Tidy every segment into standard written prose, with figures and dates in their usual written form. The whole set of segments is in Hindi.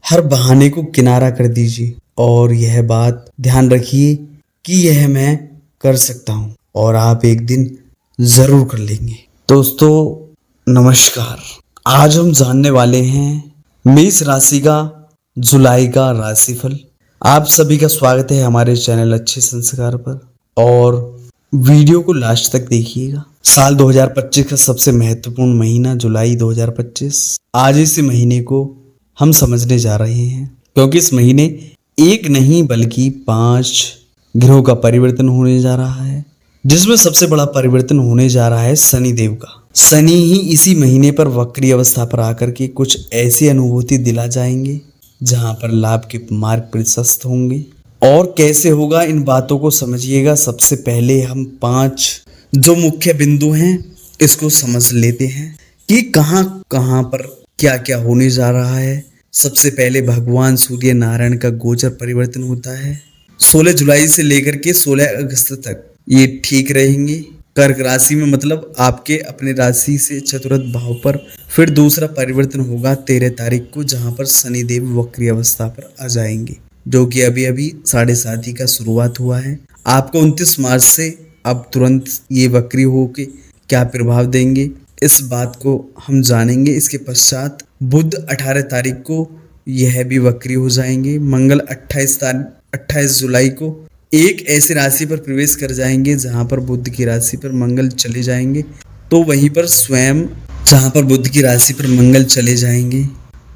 हर बहाने को किनारा कर दीजिए और यह बात ध्यान रखिए कि यह मैं कर सकता हूँ और आप एक दिन जरूर कर लेंगे। दोस्तों नमस्कार। आज हम जानने वाले हैं मेष राशि का जुलाई का राशिफल। आप सभी का स्वागत है हमारे चैनल अच्छे संस्कार पर और वीडियो को लास्ट तक देखिएगा। साल 2025 का सबसे महत्वपूर्ण महीना जुलाई 2025, आज इस महीने को हम समझने जा रहे हैं क्योंकि इस महीने एक नहीं बल्कि 5 ग्रहों का परिवर्तन होने जा रहा है, जिसमें सबसे बड़ा परिवर्तन होने जा रहा है शनिदेव का। शनि ही इसी महीने पर वक्री अवस्था पर आकर के कुछ ऐसी अनुभूति दिला जाएंगे जहां पर लाभ के मार्ग प्रशस्त होंगे। और कैसे होगा इन बातों को समझिएगा। सबसे पहले हम 5 जो मुख्य बिंदु हैं इसको समझ लेते हैं कि कहां कहां पर क्या क्या होने जा रहा है। सबसे पहले भगवान सूर्य नारायण का गोचर परिवर्तन होता है 16 जुलाई से लेकर के 16 अगस्त तक। ये ठीक रहेंगे कर्क राशि में, मतलब आपके अपने राशि से चतुर्थ भाव पर। फिर दूसरा परिवर्तन होगा 13 तारीख को, जहां पर शनिदेव वक्री अवस्था पर आ जाएंगे, जो कि अभी अभी 7:30 का शुरुआत हुआ है। आपको 29 मार्च से अब तुरंत ये वक्री होके क्या प्रभाव देंगे इस बात को हम जानेंगे। इसके पश्चात बुध 18 तारीख को यह भी वक्री हो जाएंगे। मंगल 28 जुलाई को एक ऐसी राशि पर प्रवेश कर जाएंगे जहां पर बुध की राशि पर मंगल चले जाएंगे, तो वहीं पर स्वयं जहां पर बुध की राशि पर मंगल चले जाएंगे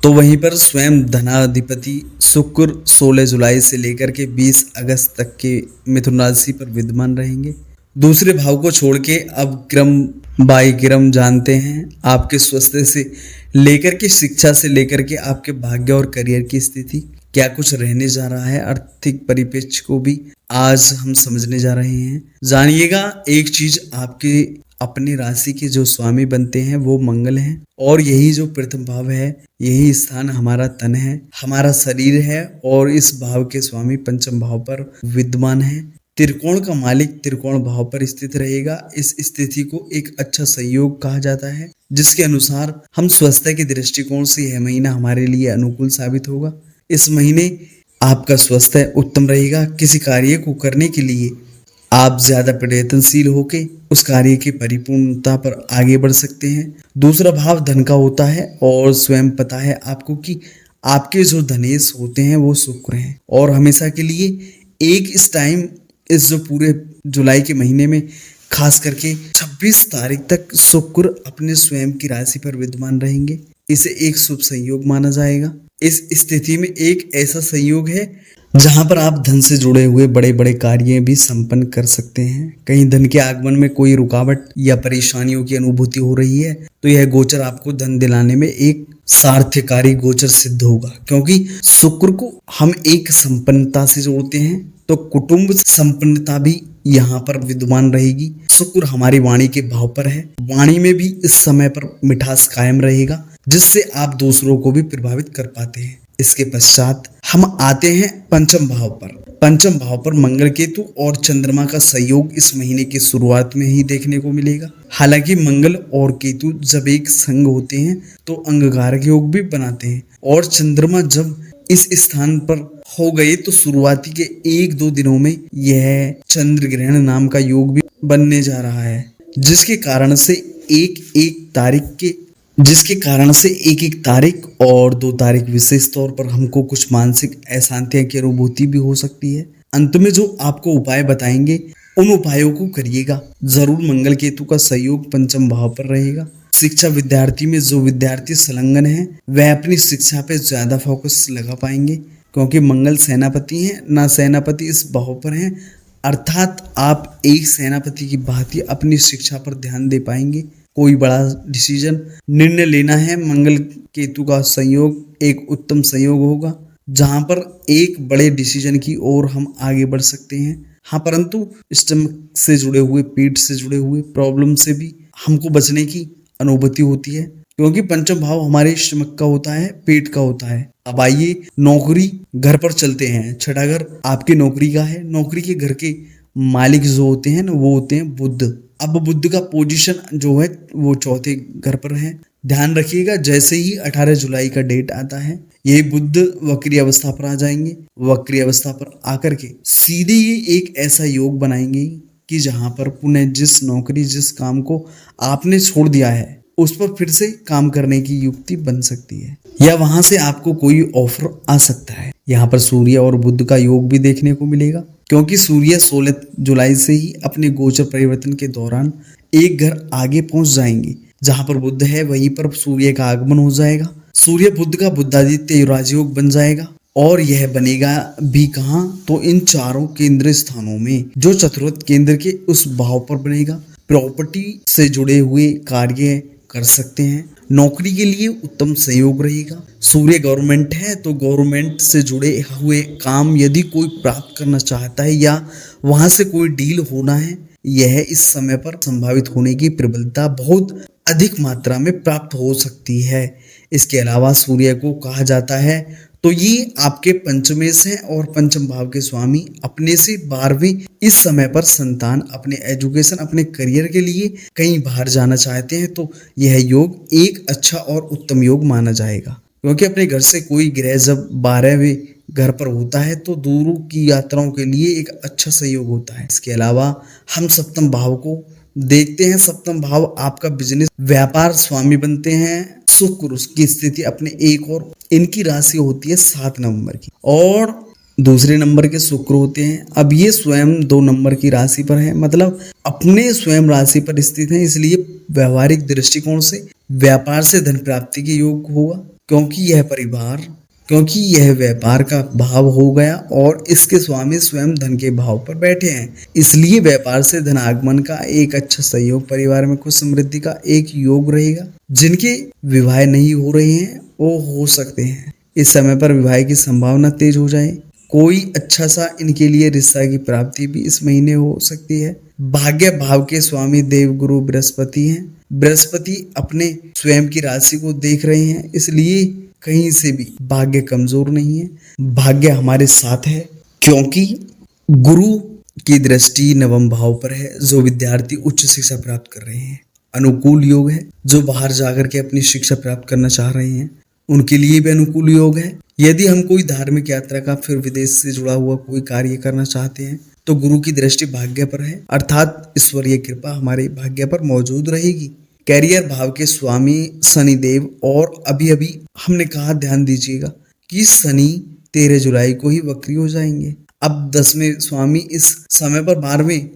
तो वहीं पर स्वयं धनाधिपति शुक्र 16 जुलाई से लेकर के 20 अगस्त तक के मिथुन राशि पर विद्यमान रहेंगे। दूसरे भाव को छोड़ के अब क्रम बाई क्रम जानते हैं आपके स्वास्थ्य से लेकर के शिक्षा से लेकर के आपके भाग्य और करियर की स्थिति क्या कुछ रहने जा रहा है। आर्थिक परिप्रेक्ष्य को भी आज हम समझने जा रहे हैं। जानिएगा एक चीज, आपके अपनी राशि के जो स्वामी बनते हैं वो मंगल हैं और यही जो प्रथम भाव है, यही स्थान हमारा तन है, हमारा शरीर है और इस भाव के स्वामी पंचम भाव पर विद्यमान है। त्रिकोण का मालिक त्रिकोण भाव पर स्थित रहेगा। इस स्थिति को एक अच्छा संयोग कहा जाता है, जिसके अनुसार हम स्वास्थ्य के दृष्टिकोण से यह महीना हमारे लिए अनुकूल साबित होगा। इस महीने आपका स्वास्थ्य उत्तम रहेगा। किसी कार्य को करने के लिए आप ज्यादा प्रयत्नशील होकर उस कार्य की परिपूर्णता पर आगे बढ़ सकते हैं। दूसरा भाव धन का होता है और स्वयं पता है आपको कि आपके जो धनेश होते हैं वो शुक्र हैं और हमेशा के लिए इस टाइम इस जो पूरे जुलाई के महीने में खास करके 26 तारीख तक शुक्र अपने स्वयं की राशि पर विद्यमान रहेंगे। इसे एक शुभ संयोग माना जाएगा। इस स्थिति में एक ऐसा संयोग है जहां पर आप धन से जुड़े हुए बड़े बड़े कार्य भी संपन्न कर सकते हैं। कहीं धन के आगमन में कोई रुकावट या परेशानियों की अनुभूति हो रही है तो यह गोचर आपको धन दिलाने में एक सार्थकारी गोचर सिद्ध होगा, क्योंकि शुक्र को हम एक संपन्नता से जोड़ते हैं तो कुटुंब संपन्नता भी यहाँ पर विद्यमान रहेगी। शुक्र हमारी वाणी के भाव पर है, वाणी में भी इस समय पर मिठास कायम रहेगा, जिससे आप दूसरों को भी प्रभावित कर पाते हैं। इसके पश्चात हम आते हैं पंचम भाव पर। पंचम भाव पर मंगल केतु और चंद्रमा का संयोग इस महीने की शुरुआत में ही देखने को मिलेगा। हालांकि मंगल और केतु जब एक संग होते हैं तो अंगकारक योग भी बनाते हैं और चंद्रमा जब इस स्थान पर हो गए तो शुरुआती के 1-2 दिनों में यह चंद्र ग्रहण नाम का योग भी बनने जा रहा है, जिसके कारण से एक तारीख और 2 तारीख विशेष तौर पर हमको कुछ मानसिक अशांतियों की अनुभूति भी हो सकती है। अंत में जो आपको उपाय बताएंगे उन उपायों को करिएगा जरूर। मंगल केतु का सहयोग पंचम भाव पर रहेगा। शिक्षा विद्यार्थी में जो विद्यार्थी संलग्न है वह अपनी शिक्षा पे ज्यादा फोकस लगा पाएंगे, क्योंकि मंगल सेनापति हैं ना, सेनापति इस भाव पर हैं, अर्थात आप एक सेनापति की भांति अपनी शिक्षा पर ध्यान दे पाएंगे। कोई बड़ा डिसीजन निर्णय लेना है, मंगल केतु का संयोग एक उत्तम संयोग होगा जहां पर एक बड़े डिसीजन की ओर हम आगे बढ़ सकते हैं। हाँ, परंतु स्टमक से जुड़े हुए, पेट से जुड़े हुए प्रॉब्लम से भी हमको बचने की अनुभूति होती है, क्योंकि पंचम भाव हमारे स्टमक का होता है, पेट का होता है। अब आइए नौकरी घर पर चलते हैं। छठा घर आपकी नौकरी का है। नौकरी के घर के मालिक जो होते हैं ना वो होते हैं बुध। अब बुध का पोजीशन जो है वो चौथे घर पर है। ध्यान रखिएगा, जैसे ही 18 जुलाई का डेट आता है यही बुध वक्री अवस्था पर आ जाएंगे। वक्री अवस्था पर आकर के सीधे ये एक ऐसा योग बनाएंगे कि जहां पर पुनः जिस नौकरी जिस काम को आपने छोड़ दिया है उस पर फिर से काम करने की युक्ति बन सकती है, या वहां से आपको कोई ऑफर आ सकता है। यहाँ पर सूर्य और बुध का योग भी देखने को मिलेगा, क्योंकि सूर्य 16 जुलाई से ही अपने गोचर परिवर्तन के दौरान एक घर आगे पहुंच जाएंगे। जहां पर बुध है वहीं पर सूर्य का आगमन हो जाएगा। सूर्य बुध का बुधादित्य राजयोग बन जाएगा, और यह बनेगा भी कहाँ, तो इन चारों केंद्र स्थानों में, जो चतुर्थ केंद्र के उस भाव पर बनेगा। प्रॉपर्टी से जुड़े हुए कार्य कर सकते हैं। नौकरी के लिए उत्तम सहयोग रहेगा। सूर्य गवर्नमेंट है तो गवर्नमेंट से जुड़े हुए काम यदि कोई प्राप्त करना चाहता है या वहां से कोई डील होना है, यह इस समय पर संभावित होने की प्रबलता बहुत अधिक मात्रा में प्राप्त हो सकती है। इसके अलावा सूर्य को कहा जाता है तो ये आपके पंचमेश हैं और पंचम भाव के स्वामी अपने से 12वें। इस समय पर संतान अपने एजुकेशन अपने करियर के लिए कहीं बाहर जाना चाहते हैं तो यह योग एक अच्छा और उत्तम योग माना जाएगा, क्योंकि अपने घर से कोई ग्रह जब 12वें घर पर होता है तो दूर की यात्राओं के लिए एक अच्छा सहयोग होता है। इसके अलावा हम सप्तम भाव को देखते हैं। सप्तम भाव आपका बिजनेस व्यापार स्वामी बनते हैं। शुक्र की स्थिति अपने एक और इनकी राशि होती है 7 नवंबर की, और दूसरे नंबर के शुक्र होते हैं। अब ये स्वयं 2 नंबर की राशि पर है, मतलब अपने स्वयं राशि पर स्थित है, इसलिए व्यवहारिक दृष्टिकोण से व्यापार से धन प्राप्ति के योग होगा, क्योंकि यह व्यापार का भाव हो गया और इसके स्वामी स्वयं धन के भाव पर बैठे हैं, इसलिए व्यापार से धन आगमन का एक अच्छा सहयोग, परिवार में कुछ समृद्धि का एक योग रहेगा। जिनके विवाह नहीं हो रहे हैं वो हो सकते हैं इस समय पर विवाह की संभावना तेज हो जाए। कोई अच्छा सा इनके लिए रिश्ता की प्राप्ति भी इस महीने हो सकती है। भाग्य भाव के स्वामी देवगुरु बृहस्पति हैं। बृहस्पति अपने स्वयं की राशि को देख रहे हैं, इसलिए कहीं से भी भाग्य कमजोर नहीं है, भाग्य हमारे साथ है, क्योंकि गुरु की दृष्टि नवम भाव पर है। जो विद्यार्थी उच्च शिक्षा प्राप्त कर रहे हैं अनुकूल योग है। जो बाहर जाकर के अपनी शिक्षा प्राप्त करना चाह रहे हैं उनके लिए भी अनुकूल योग है। यदि हम कोई धार्मिक यात्रा का फिर विदेश से जुड़ा हुआ कोई कार्य करना चाहते हैं तो गुरु की दृष्टि भाग्य पर है, अर्थात ईश्वरीय कृपा हमारे भाग्य पर मौजूद रहेगी। कैरियर भाव के स्वामी शनि देव, और अभी हमने कहा ध्यान दीजिएगा कि शनि 13 जुलाई को ही वक्री हो जाएंगे। अब 10वें स्वामी इस समय पर 12वें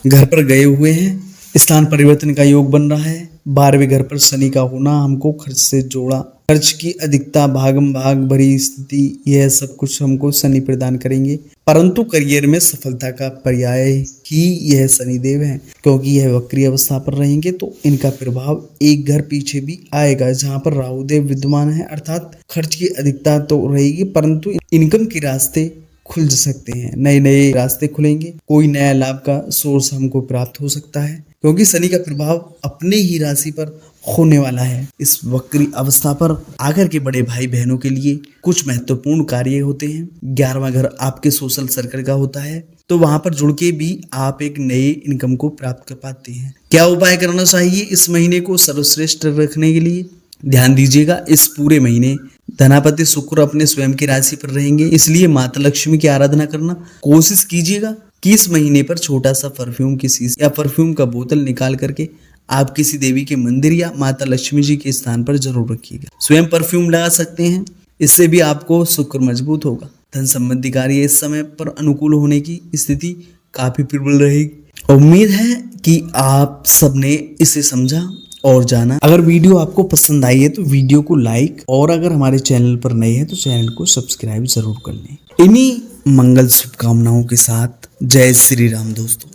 घर पर गए हुए हैं। स्थान परिवर्तन का योग बन रहा है। 12वें घर पर शनि का होना हमको खर्च से जोड़ा, खर्च की अधिकता, भागम भाग भरी स्थिति, यह सब कुछ हमको शनि प्रदान करेंगे। परंतु करियर में सफलता का पर्याय ही यह शनिदेव है, क्योंकि यह वक्री अवस्था पर रहेंगे तो इनका प्रभाव एक घर पीछे भी आएगा जहां पर राहुदेव विद्यमान है, अर्थात खर्च की अधिकता तो रहेगी परंतु इनकम के रास्ते खुल सकते हैं, नए नए रास्ते खुलेंगे, कोई नया लाभ का सोर्स हमको प्राप्त हो सकता है, क्योंकि शनि का प्रभाव अपने ही राशि पर होने वाला है। इस वक्री अवस्था पर आकर के बड़े भाई बहनों के लिए कुछ महत्वपूर्ण कार्य होते हैं। 11वां घर आपके सोशल सर्कल का होता है, तो वहां पर जुड़ के भी आप एक नए इनकम को प्राप्त कर पाते हैं। क्या उपाय करना चाहिए इस महीने को सर्वश्रेष्ठ रखने के लिए? ध्यान दीजिएगा, इस पूरे महीने धनापति शुक्र अपने स्वयं की राशि पर रहेंगे, इसलिए माता लक्ष्मी की आराधना करना कोशिश कीजिएगा कि इस महीने पर छोटा सा परफ्यूम की शीशी या परफ्यूम का बोतल निकाल करके आप किसी देवी के मंदिर या माता लक्ष्मी जी के स्थान पर जरूर रखिएगा। स्वयं परफ्यूम लगा सकते हैं, इससे भी आपको शुक्र मजबूत होगा। धन संबंधी कार्य इस समय पर अनुकूल होने की स्थिति काफी प्रबल रहेगी। उम्मीद है कि आप सबने इसे समझा और जाना। अगर वीडियो आपको पसंद आई है तो वीडियो को लाइक, और अगर हमारे चैनल पर नए हैं तो चैनल को सब्सक्राइब जरूर कर लें। इन्हीं मंगल शुभकामनाओं के साथ जय श्री राम दोस्तों।